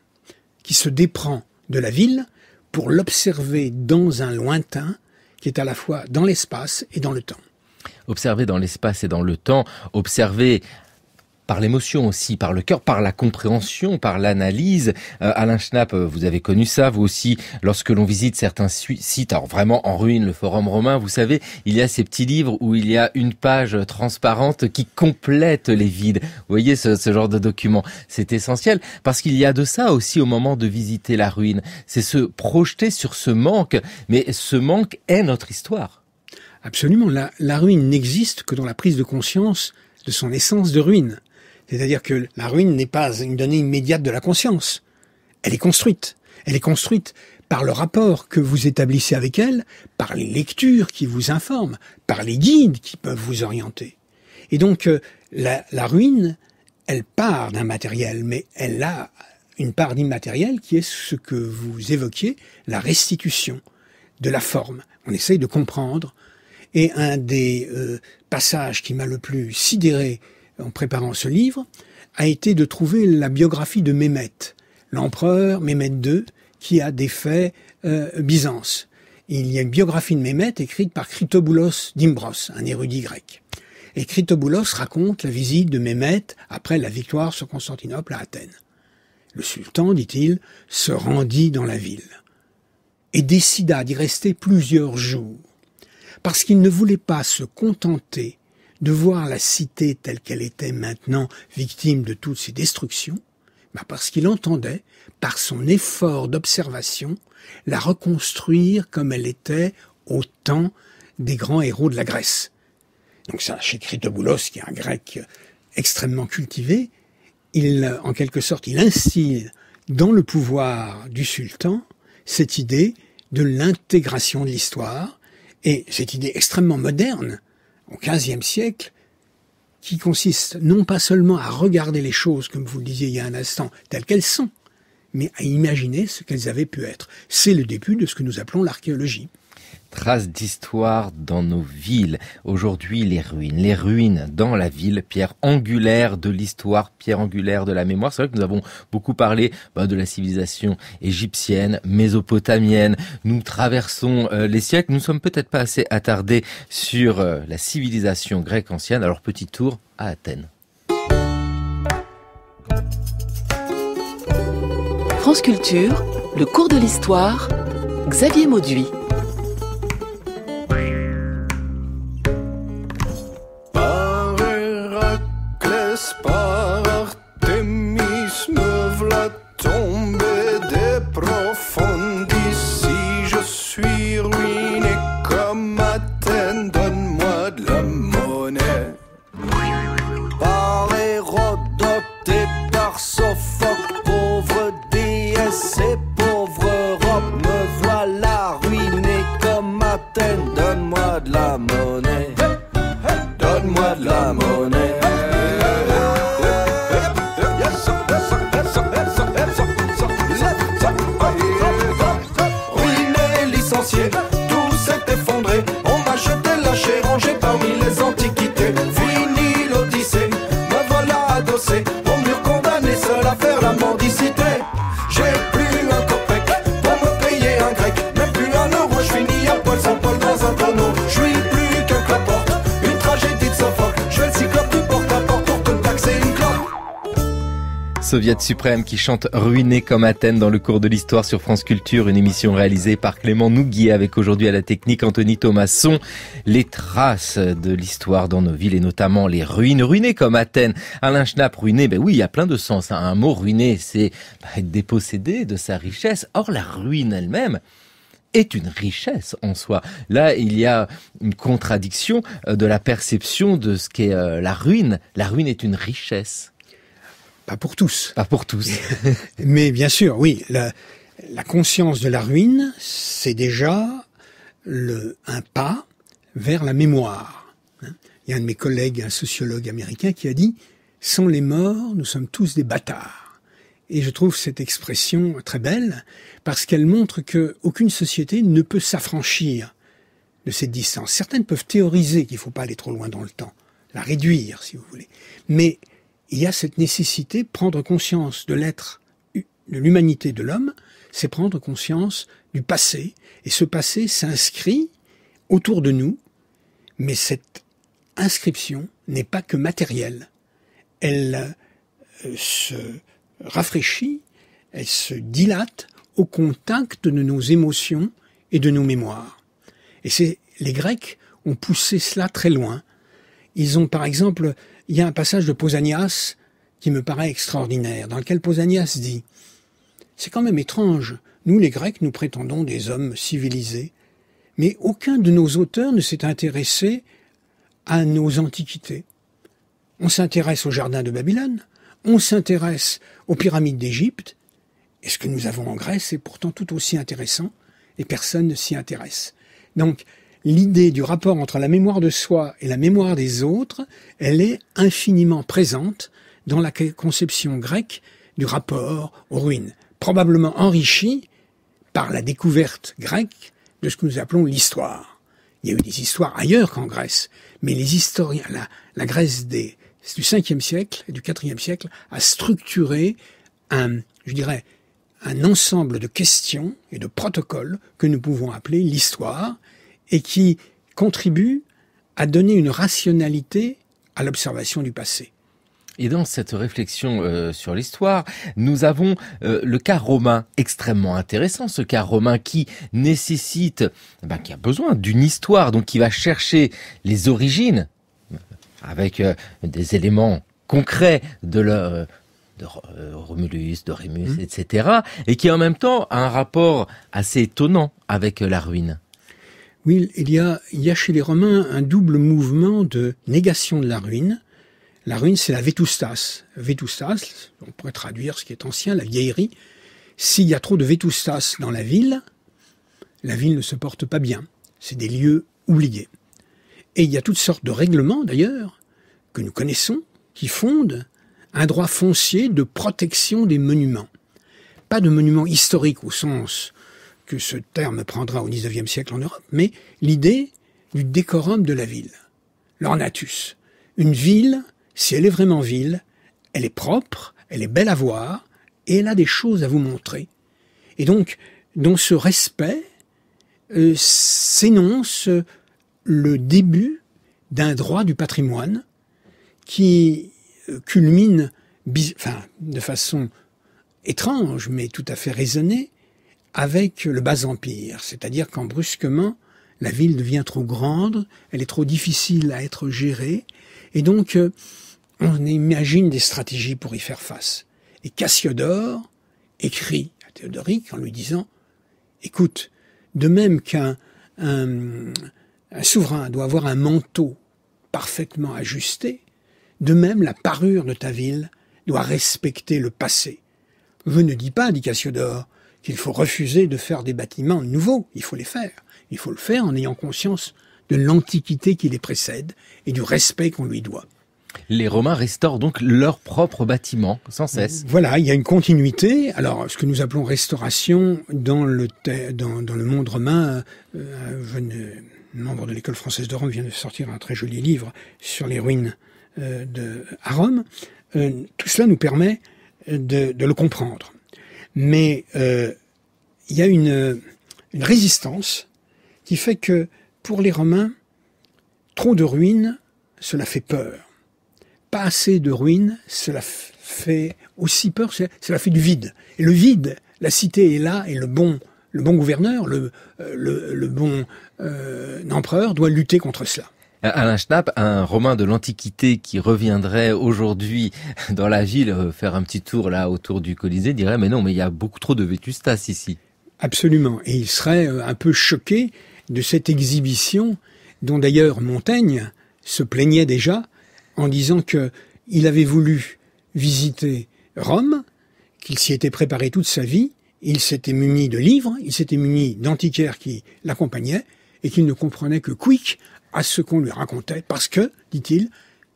B: qui se déprend de la ville pour l'observer dans un lointain, qui est à la fois dans l'espace et dans le temps.
A: Observer dans l'espace et dans le temps, observer par l'émotion aussi, par le cœur, par la compréhension, par l'analyse. Alain Schnapp, vous avez connu ça, vous aussi, lorsque l'on visite certains sites, alors vraiment en ruine, le Forum romain, vous savez, il y a ces petits livres où il y a une page transparente qui complète les vides. Vous voyez ce genre de document, c'est essentiel, parce qu'il y a de ça aussi au moment de visiter la ruine. C'est se projeter sur ce manque, mais ce manque est notre histoire.
B: Absolument, la ruine n'existe que dans la prise de conscience de son essence de ruine. C'est-à-dire que la ruine n'est pas une donnée immédiate de la conscience. Elle est construite. Elle est construite par le rapport que vous établissez avec elle, par les lectures qui vous informent, par les guides qui peuvent vous orienter. Et donc, la ruine, elle part d'un matériel, mais elle a une part d'immatériel qui est ce que vous évoquiez, la restitution de la forme. On essaye de comprendre. Et un des passages qui m'a le plus sidéré en préparant ce livre a été de trouver la biographie de Mehmet, l'empereur Mehmet II, qui a défait Byzance. Il y a une biographie de Mehmet écrite par Critoboulos d'Imbros, un érudit grec. Et Critoboulos raconte la visite de Mehmet après la victoire sur Constantinople à Athènes. Le sultan, dit-il, se rendit dans la ville et décida d'y rester plusieurs jours, parce qu'il ne voulait pas se contenter de voir la cité telle qu'elle était maintenant victime de toutes ces destructions, parce qu'il entendait, par son effort d'observation, la reconstruire comme elle était au temps des grands héros de la Grèce. Donc ça, chez Critoboulos, qui est un grec extrêmement cultivé, en quelque sorte, il instille dans le pouvoir du sultan cette idée de l'intégration de l'histoire, et cette idée extrêmement moderne, au XVe siècle, qui consiste non pas seulement à regarder les choses, comme vous le disiez il y a un instant, telles qu'elles sont, mais à imaginer ce qu'elles avaient pu être. C'est le début de ce que nous appelons l'archéologie.
A: Traces d'histoire dans nos villes. Aujourd'hui, les ruines dans la ville, pierre angulaire de l'histoire, pierre angulaire de la mémoire. C'est vrai que nous avons beaucoup parlé de la civilisation égyptienne, mésopotamienne. Nous traversons les siècles. Nous ne sommes peut-être pas assez attardés sur la civilisation grecque ancienne. Alors, petit tour à Athènes.
F: France Culture, le cours de l'histoire, Xavier Mauduit.
A: Soviet suprême qui chante Ruiné comme Athènes dans le cours de l'histoire sur France Culture, une émission réalisée par Clément Nouguier avec aujourd'hui à la technique Anthony Thomasson. Les traces de l'histoire dans nos villes et notamment les ruines. Ruiné comme Athènes. Alain Schnapp, ruiné, oui, il y a plein de sens. Un mot ruiné, c'est être dépossédé de sa richesse. Or, la ruine elle-même est une richesse en soi. Là, il y a une contradiction de la perception de ce qu'est la ruine. La ruine est une richesse.
B: Pas pour tous.
A: Pas pour tous.
B: Mais bien sûr, oui, la conscience de la ruine, c'est déjà un pas vers la mémoire. Il y a un de mes collègues, un sociologue américain, qui a dit « Sans les morts, nous sommes tous des bâtards ». Et je trouve cette expression très belle parce qu'elle montre qu'aucune société ne peut s'affranchir de cette distance. Certaines peuvent théoriser qu'il ne faut pas aller trop loin dans le temps, la réduire si vous voulez. Mais il y a cette nécessité de prendre conscience de l'être, de l'humanité de l'homme, c'est prendre conscience du passé. Et ce passé s'inscrit autour de nous, mais cette inscription n'est pas que matérielle. Elle se rafraîchit, elle se dilate au contact de nos émotions et de nos mémoires. Et les Grecs ont poussé cela très loin. Ils ont, par exemple, il y a un passage de Pausanias qui me paraît extraordinaire, dans lequel Pausanias dit « C'est quand même étrange, nous les Grecs, nous prétendons des hommes civilisés, mais aucun de nos auteurs ne s'est intéressé à nos antiquités. On s'intéresse au jardin de Babylone, on s'intéresse aux pyramides d'Égypte, et ce que nous avons en Grèce est pourtant tout aussi intéressant, et personne ne s'y intéresse. » Donc, l'idée du rapport entre la mémoire de soi et la mémoire des autres, elle est infiniment présente dans la conception grecque du rapport aux ruines, probablement enrichie par la découverte grecque de ce que nous appelons l'histoire. Il y a eu des histoires ailleurs qu'en Grèce, mais les historiens, la Grèce du 5e siècle et du 4e siècle a structuré un ensemble de questions et de protocoles que nous pouvons appeler l'histoire et qui contribuent à donner une rationalité à l'observation du passé.
A: Et dans cette réflexion sur l'histoire, nous avons le cas romain extrêmement intéressant, ce cas romain qui nécessite, qui a besoin d'une histoire, donc qui va chercher les origines avec des éléments concrets de Romulus, de Rémus, etc., et qui en même temps a un rapport assez étonnant avec la ruine.
B: Oui, il y a chez les Romains un double mouvement de négation de la ruine. La ruine, c'est la vétustas. Vétustas, on pourrait traduire ce qui est ancien, la vieillerie. S'il y a trop de vétustas dans la ville ne se porte pas bien. C'est des lieux oubliés. Et il y a toutes sortes de règlements, d'ailleurs, que nous connaissons, qui fondent un droit foncier de protection des monuments. Pas de monuments historiques au sens que ce terme prendra au XIXe siècle en Europe, mais l'idée du décorum de la ville. L'ornatus. Une ville, si elle est vraiment ville, elle est propre, elle est belle à voir, et elle a des choses à vous montrer. Et donc, dans ce respect, s'énonce le début d'un droit du patrimoine qui culmine, de façon étrange, mais tout à fait raisonnée, avec le Bas Empire. C'est-à-dire quand brusquement, la ville devient trop grande, elle est trop difficile à être gérée, et donc on imagine des stratégies pour y faire face. Et Cassiodore écrit à Théodoric en lui disant « Écoute, de même qu'un souverain doit avoir un manteau parfaitement ajusté, de même la parure de ta ville doit respecter le passé. Je ne dis pas, dit Cassiodore, qu'il faut refuser de faire des bâtiments nouveaux, il faut les faire. Il faut le faire en ayant conscience de l'antiquité qui les précède et du respect qu'on lui doit. »
A: Les Romains restaurent donc leurs propres bâtiments sans cesse.
B: Voilà, il y a une continuité. Alors, ce que nous appelons restauration dans le monde romain, un jeune membre de l'école française de Rome vient de sortir un très joli livre sur les ruines à Rome. Tout cela nous permet de le comprendre. Mais il y a une résistance qui fait que pour les Romains, trop de ruines, cela fait peur. Pas assez de ruines, cela fait aussi peur, cela fait du vide. Et le vide, la cité est là, et le bon gouverneur, le bon empereur doit lutter contre cela.
A: Alain Schnapp, un Romain de l'Antiquité qui reviendrait aujourd'hui dans la ville, faire un petit tour là autour du Colisée, dirait mais non, mais il y a beaucoup trop de vétustas ici.
B: Absolument. Et il serait un peu choqué de cette exhibition dont d'ailleurs Montaigne se plaignait déjà en disant qu'il avait voulu visiter Rome, qu'il s'y était préparé toute sa vie, il s'était muni de livres, il s'était muni d'antiquaires qui l'accompagnaient et qu'il ne comprenait que quick à ce qu'on lui racontait, parce que, dit-il,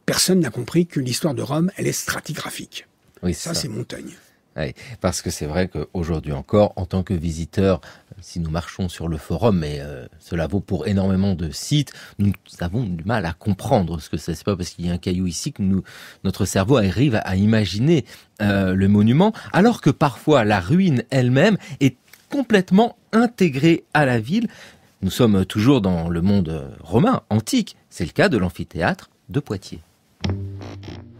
B: personne n'a compris que l'histoire de Rome, elle est stratigraphique.
A: Oui,
B: ça, c'est Montaigne.
A: Oui, parce que c'est vrai qu'aujourd'hui encore, en tant que visiteur, si nous marchons sur le forum, mais cela vaut pour énormément de sites, nous avons du mal à comprendre ce que c'est. C'est pas parce qu'il y a un caillou ici que notre cerveau arrive à imaginer le monument, alors que parfois la ruine elle-même est complètement intégrée à la ville. Nous sommes toujours dans le monde romain, antique. C'est le cas de l'amphithéâtre de Poitiers.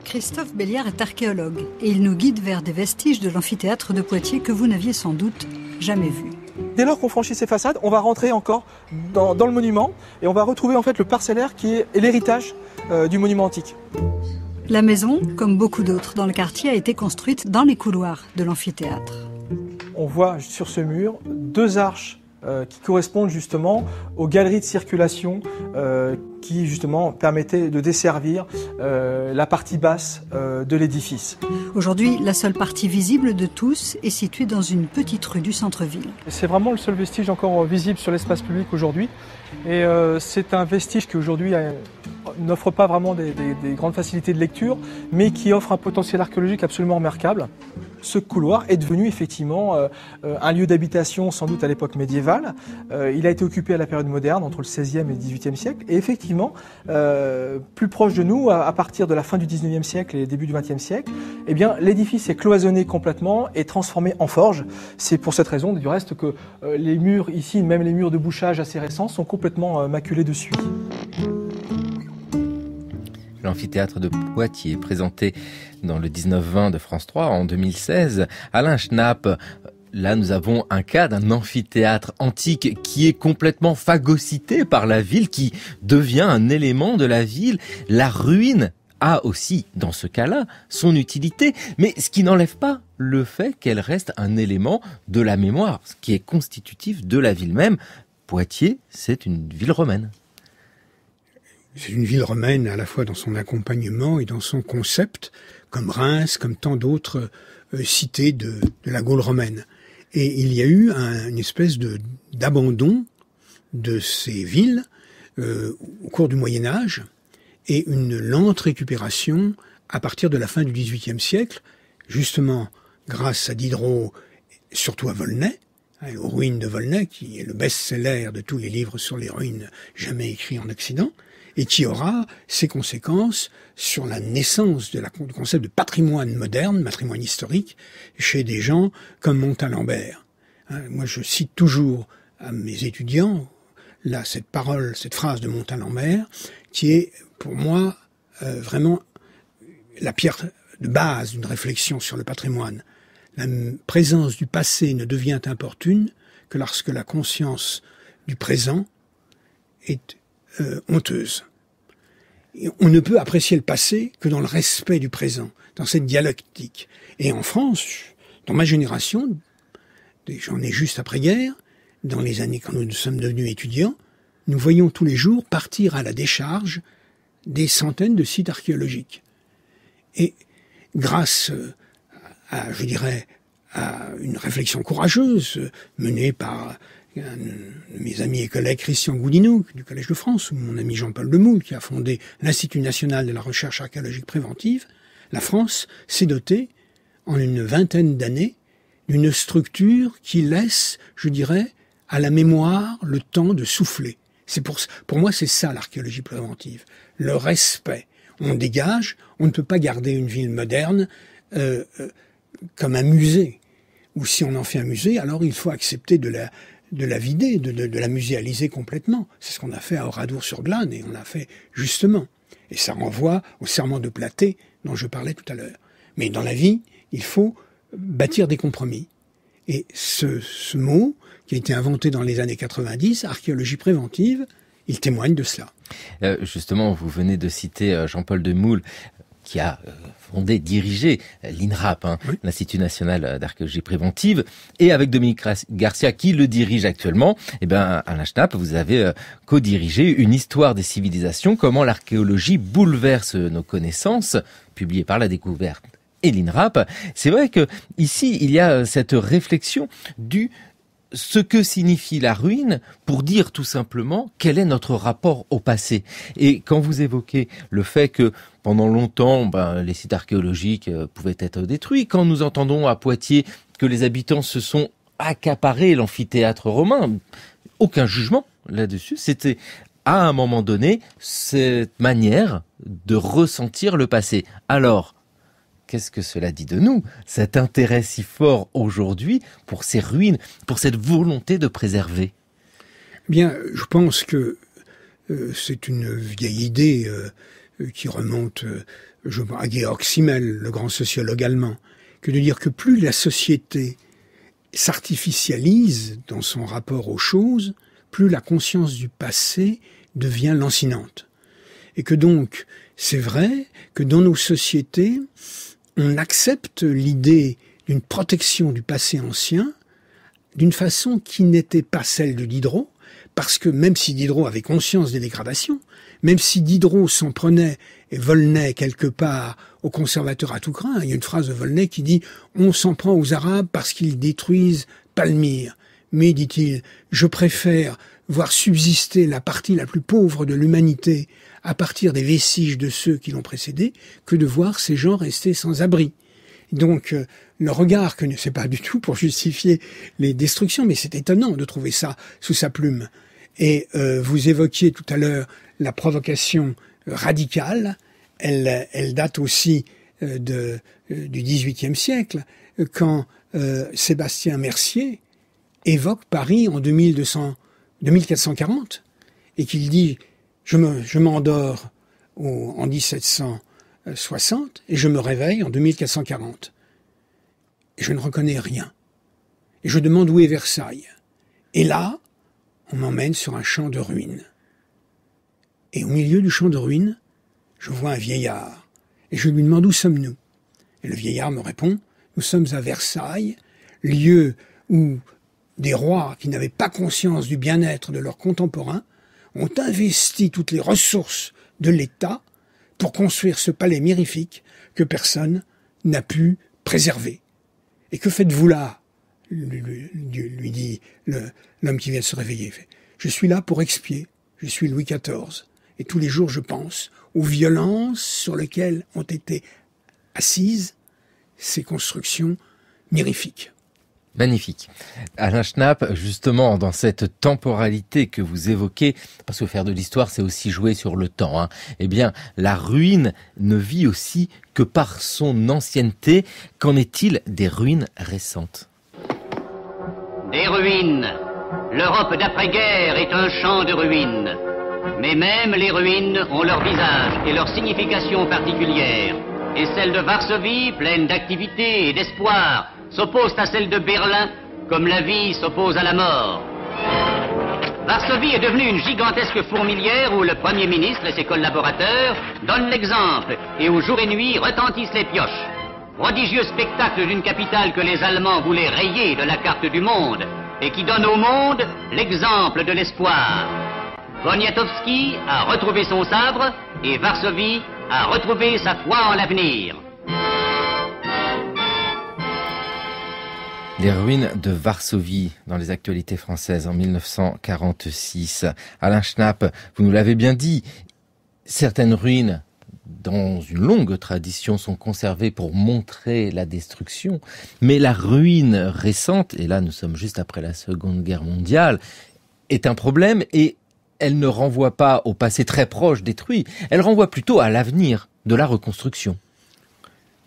G: Christophe Béliard est archéologue et il nous guide vers des vestiges de l'amphithéâtre de Poitiers que vous n'aviez sans doute jamais vus.
H: Dès lors qu'on franchit ces façades, on va rentrer encore dans le monument et on va retrouver en fait le parcellaire qui est l'héritage du monument antique.
G: La maison, comme beaucoup d'autres dans le quartier, a été construite dans les couloirs de l'amphithéâtre.
H: On voit sur ce mur 2 arches qui correspondent justement aux galeries de circulation qui justement permettaient de desservir la partie basse de l'édifice.
G: Aujourd'hui, la seule partie visible de tous est située dans une petite rue du centre-ville.
H: C'est vraiment le seul vestige encore visible sur l'espace public aujourd'hui. Et c'est un vestige qui aujourd'hui n'offre pas vraiment des grandes facilités de lecture, mais qui offre un potentiel archéologique absolument remarquable. Ce couloir est devenu effectivement un lieu d'habitation sans doute à l'époque médiévale. Il a été occupé à la période moderne, entre le XVIe et le XVIIIe siècle. Et effectivement, plus proche de nous, à partir de la fin du XIXe siècle et début du XXe siècle, eh bien, l'édifice est cloisonné complètement et transformé en forge. C'est pour cette raison, du reste, que les murs ici, même les murs de bouchage assez récents, sont complètement maculés de suie.
A: L'amphithéâtre de Poitiers, présenté dans le 19-20 de France 3 en 2016. Alain Schnapp, là nous avons un cas d'un amphithéâtre antique qui est complètement phagocyté par la ville, qui devient un élément de la ville. La ruine a aussi, dans ce cas-là, son utilité, mais ce qui n'enlève pas le fait qu'elle reste un élément de la mémoire, ce qui est constitutif de la ville même. Poitiers, c'est une ville romaine.
B: C'est une ville romaine à la fois dans son accompagnement et dans son concept, comme Reims, comme tant d'autres cités de la Gaule romaine. Et il y a eu une espèce d'abandon de ces villes au cours du Moyen-Âge et une lente récupération à partir de la fin du XVIIIe siècle, justement grâce à Diderot, surtout à Volnay, aux ruines de Volnay, qui est le best-seller de tous les livres sur les ruines jamais écrits en Occident, et qui aura ses conséquences sur la naissance du concept de patrimoine moderne, patrimoine historique, chez des gens comme Montalembert. Moi, je cite toujours à mes étudiants là cette phrase de Montalembert, qui est pour moi vraiment la pierre de base d'une réflexion sur le patrimoine. La présence du passé ne devient importune que lorsque la conscience du présent est honteuse. Et on ne peut apprécier le passé que dans le respect du présent, dans cette dialectique. Et en France, dans ma génération, j'en ai juste après-guerre, dans les années quand nous sommes devenus étudiants, nous voyons tous les jours partir à la décharge des centaines de sites archéologiques. Et grâce à, je dirais, à une réflexion courageuse menée par un de mes amis et collègues Christian Goudineau du Collège de France, ou mon ami Jean-Paul Demoule qui a fondé l'Institut national de la recherche archéologique préventive, la France s'est dotée en une vingtaine d'années d'une structure qui laisse, je dirais, à la mémoire le temps de souffler. Pour moi, c'est ça l'archéologie préventive, le respect. On dégage, on ne peut pas garder une ville moderne comme un musée. Ou si on en fait un musée, alors il faut accepter de la vider, de la muséaliser complètement. C'est ce qu'on a fait à Oradour-sur-Glane, et on l'a fait justement. Et ça renvoie au serment de Platée dont je parlais tout à l'heure. Mais dans la vie, il faut bâtir des compromis. Et ce mot, qui a été inventé dans les années 90, archéologie préventive, il témoigne de cela.
A: Justement, vous venez de citer Jean-Paul Demoule, qui a fondé, dirigé l'INRAP, oui, l'Institut national d'archéologie préventive, et avec Dominique Garcia, qui le dirige actuellement, Alain Schnapp, vous avez co-dirigé une histoire des civilisations, comment l'archéologie bouleverse nos connaissances, publié par La Découverte et l'INRAP. C'est vrai que ici, il y a cette réflexion du ce que signifie la ruine pour dire tout simplement quel est notre rapport au passé. Et quand vous évoquez le fait que pendant longtemps, les sites archéologiques pouvaient être détruits, quand nous entendons à Poitiers que les habitants se sont accaparés l'amphithéâtre romain, aucun jugement là-dessus, c'était à un moment donné cette manière de ressentir le passé. Alors, qu'est-ce que cela dit de nous, cet intérêt si fort aujourd'hui pour ces ruines, pour cette volonté de préserver?
B: Bien, je pense que c'est une vieille idée qui remonte à Georg Simmel, le grand sociologue allemand, que de dire que plus la société s'artificialise dans son rapport aux choses, plus la conscience du passé devient lancinante. Et que donc, c'est vrai que dans nos sociétés, on accepte l'idée d'une protection du passé ancien d'une façon qui n'était pas celle de Diderot, parce que même si Diderot avait conscience des dégradations, même si Diderot s'en prenait et Volney quelque part aux conservateurs à tout craint, il y a une phrase de Volney qui dit « On s'en prend aux Arabes parce qu'ils détruisent Palmyre. Mais, dit-il, je préfère voir subsister la partie la plus pauvre de l'humanité à partir des vestiges de ceux qui l'ont précédé, que de voir ces gens rester sans abri. » Donc, le regard, que c'est pas du tout pour justifier les destructions, mais c'est étonnant de trouver ça sous sa plume. Et vous évoquiez tout à l'heure la provocation radicale. Elle date aussi du XVIIIe siècle, quand Sébastien Mercier évoque Paris en 2440 et qu'il dit « Je m'endors en 1760 et je me réveille en 2440. Et je ne reconnais rien. Et je demande où est Versailles. Et là, on m'emmène sur un champ de ruines. Et au milieu du champ de ruines, je vois un vieillard. Et je lui demande où sommes-nous. Et le vieillard me répond, nous sommes à Versailles, lieu où des rois qui n'avaient pas conscience du bien-être de leurs contemporains ont investi toutes les ressources de l'État pour construire ce palais mirifique que personne n'a pu préserver. Et que faites-vous là ? Lui dit l'homme qui vient de se réveiller. Je suis là pour expier. Je suis Louis XIV. Et tous les jours, je pense aux violences sur lesquelles ont été assises ces constructions mirifiques.
A: Magnifique. Alain Schnapp, justement, dans cette temporalité que vous évoquez, parce que faire de l'histoire, c'est aussi jouer sur le temps, hein, eh bien, la ruine ne vit aussi que par son ancienneté. Qu'en est-il des ruines récentes ?
I: Des ruines. L'Europe d'après-guerre est un champ de ruines. Mais même les ruines ont leur visage et leur signification particulière. Et celle de Varsovie, pleine d'activité et d'espoir, s'oppose à celle de Berlin, comme la vie s'oppose à la mort. Varsovie est devenue une gigantesque fourmilière où le Premier ministre et ses collaborateurs donnent l'exemple et où jour et nuit retentissent les pioches. Prodigieux spectacle d'une capitale que les Allemands voulaient rayer de la carte du monde et qui donne au monde l'exemple de l'espoir. Poniatowski a retrouvé son sabre et Varsovie a retrouvé sa foi en l'avenir.
A: Les ruines de Varsovie dans les actualités françaises en 1946. Alain Schnapp, vous nous l'avez bien dit, certaines ruines dans une longue tradition sont conservées pour montrer la destruction, mais la ruine récente, et là nous sommes juste après la Seconde Guerre mondiale, est un problème et elle ne renvoie pas au passé très proche détruit, elle renvoie plutôt à l'avenir de la reconstruction.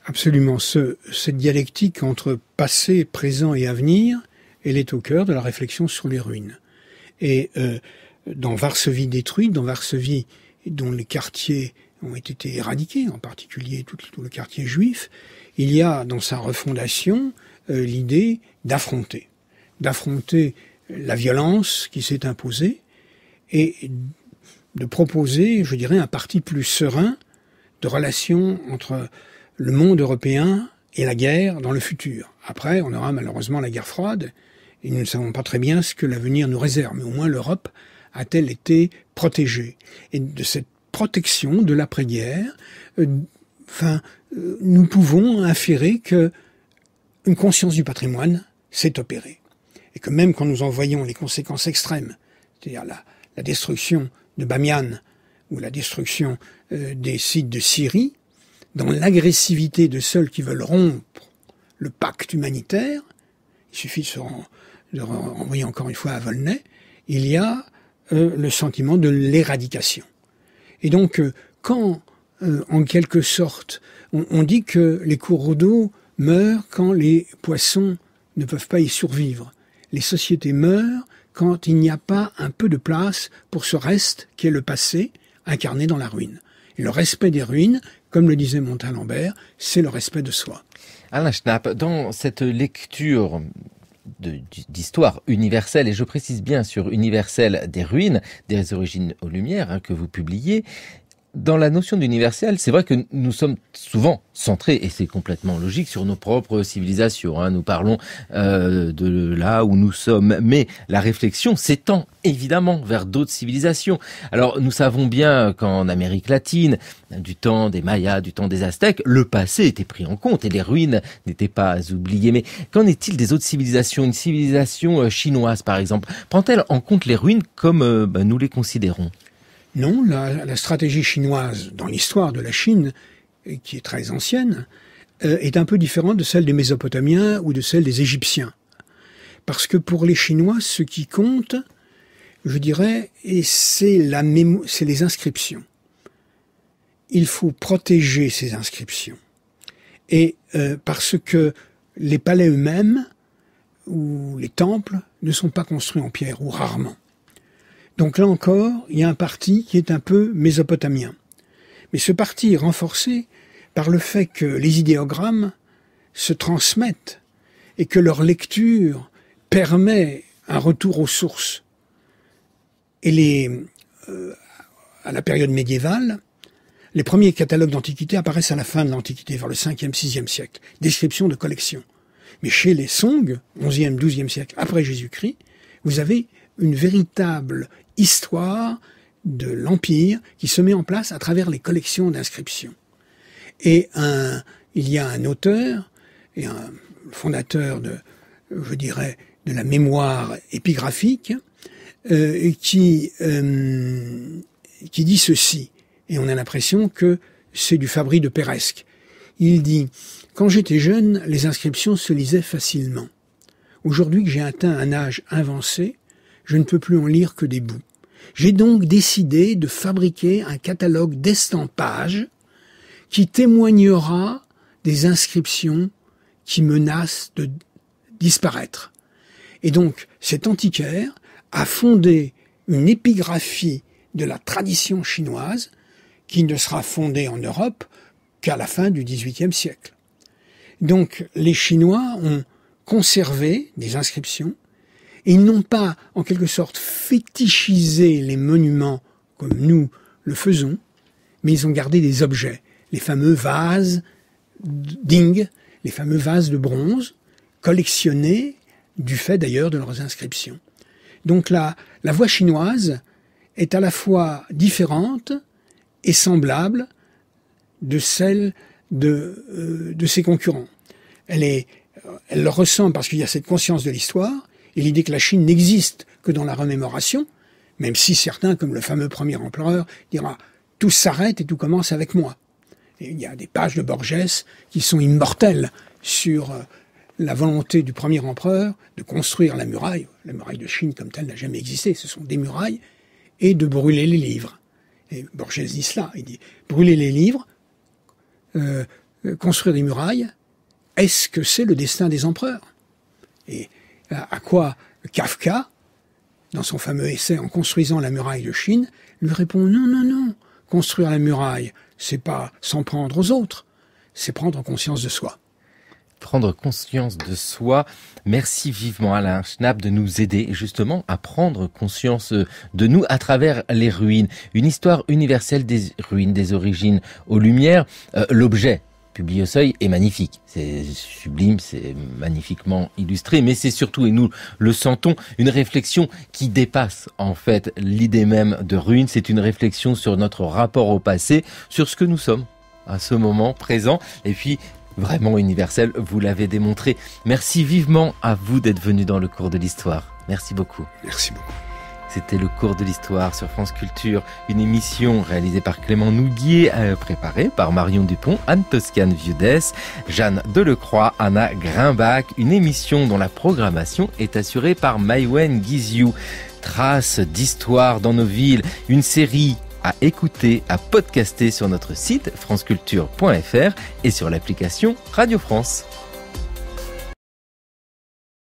B: Absolument. Cette dialectique entre passé, présent et avenir, elle est au cœur de la réflexion sur les ruines. Et dans Varsovie détruite, dans Varsovie dont les quartiers ont été éradiqués, en particulier tout le quartier juif, il y a dans sa refondation l'idée d'affronter la violence qui s'est imposée et de proposer, je dirais, un parti plus serein de relations entre le monde européen et la guerre dans le futur. Après, on aura malheureusement la guerre froide, et nous ne savons pas très bien ce que l'avenir nous réserve, mais au moins l'Europe a-t-elle été protégée. Et de cette protection de l'après-guerre, nous pouvons inférer que une conscience du patrimoine s'est opérée. Et que même quand nous en voyons les conséquences extrêmes, c'est-à-dire la destruction de Bamiyan ou la destruction des sites de Syrie, dans l'agressivité de ceux qui veulent rompre le pacte humanitaire, il suffit de renvoyer encore une fois à Volney, il y a le sentiment de l'éradication. Et donc, quand, en quelque sorte, on dit que les cours d'eau meurent quand les poissons ne peuvent pas y survivre. Les sociétés meurent quand il n'y a pas un peu de place pour ce reste qui est le passé, incarné dans la ruine. Et le respect des ruines, comme le disait Montalembert, c'est le respect de soi.
A: Alain Schnapp, dans cette lecture d'histoire universelle, et je précise bien sur universelle des ruines, des origines aux Lumières, que vous publiez, dans la notion d'universel, c'est vrai que nous sommes souvent centrés, et c'est complètement logique, sur nos propres civilisations. Nous parlons de là où nous sommes, mais la réflexion s'étend évidemment vers d'autres civilisations. Alors nous savons bien qu'en Amérique latine, du temps des Mayas, du temps des Aztèques, le passé était pris en compte et les ruines n'étaient pas oubliées. Mais qu'en est-il des autres civilisations? Une civilisation chinoise, par exemple, prend-elle en compte les ruines comme nous les considérons?
B: Non, la stratégie chinoise dans l'histoire de la Chine, qui est très ancienne, est un peu différente de celle des Mésopotamiens ou de celle des Égyptiens. Parce que pour les Chinois, ce qui compte, je dirais, c'est les inscriptions. Il faut protéger ces inscriptions. Et parce que les palais eux-mêmes ou les temples ne sont pas construits en pierre, ou rarement. Donc là encore, il y a un parti qui est un peu mésopotamien. Mais ce parti est renforcé par le fait que les idéogrammes se transmettent et que leur lecture permet un retour aux sources. Et à la période médiévale, les premiers catalogues d'antiquité apparaissent à la fin de l'Antiquité, vers le 5e, 6e siècle. Description de collections. Mais chez les Song, 11e, 12e siècle après Jésus-Christ, vous avez une véritable histoire de l'Empire qui se met en place à travers les collections d'inscriptions. Et il y a un auteur et un fondateur de la mémoire épigraphique qui dit ceci, et on a l'impression que c'est du Fabri de Peiresc. Il dit « Quand j'étais jeune, les inscriptions se lisaient facilement. Aujourd'hui que j'ai atteint un âge avancé, je ne peux plus en lire que des bouts. J'ai donc décidé de fabriquer un catalogue d'estampages qui témoignera des inscriptions qui menacent de disparaître. » Et donc, cet antiquaire a fondé une épigraphie de la tradition chinoise qui ne sera fondée en Europe qu'à la fin du XVIIIe siècle. Donc, les Chinois ont conservé des inscriptions et ils n'ont pas, en quelque sorte, fétichisé les monuments comme nous le faisons, mais ils ont gardé des objets, les fameux vases Ding, les fameux vases de bronze, collectionnés du fait d'ailleurs de leurs inscriptions. Donc la voie chinoise est à la fois différente et semblable de celle de ses concurrents. Elle leur ressemble parce qu'il y a cette conscience de l'histoire et l'idée que la Chine n'existe que dans la remémoration, même si certains, comme le fameux premier empereur, dira « tout s'arrête et tout commence avec moi ». Et il y a des pages de Borges qui sont immortelles sur la volonté du premier empereur de construire la muraille de Chine comme telle n'a jamais existé, ce sont des murailles, et de brûler les livres. Et Borges dit cela, il dit « brûler les livres, construire des murailles, est-ce que c'est le destin des empereurs ?» Et à quoi Kafka, dans son fameux essai « En construisant la muraille de Chine », lui répond « non, non, non, construire la muraille, c'est pas s'en prendre aux autres, c'est prendre conscience de soi.
A: Prendre conscience de soi. Merci vivement Alain Schnapp de nous aider justement à prendre conscience de nous à travers les ruines. Une histoire universelle des ruines, des origines aux Lumières. L'objet publié au Seuil est magnifique. C'est sublime, c'est magnifiquement illustré, mais c'est surtout, et nous le sentons, une réflexion qui dépasse en fait l'idée même de ruine. C'est une réflexion sur notre rapport au passé, sur ce que nous sommes à ce moment présent. Et puis, vraiment universel, vous l'avez démontré. Merci vivement à vous d'être venu dans le cours de l'histoire. Merci beaucoup.
B: Merci beaucoup.
A: C'était le cours de l'histoire sur France Culture, une émission réalisée par Clément Nouguier, préparée par Marion Dupont, Anne Toscane Viudès, Jeanne Delecroix, Anna Grimbach, une émission dont la programmation est assurée par Maïwen Guiziou. Traces d'histoire dans nos villes, une série à écouter, à podcaster sur notre site franceculture.fr et sur l'application Radio France.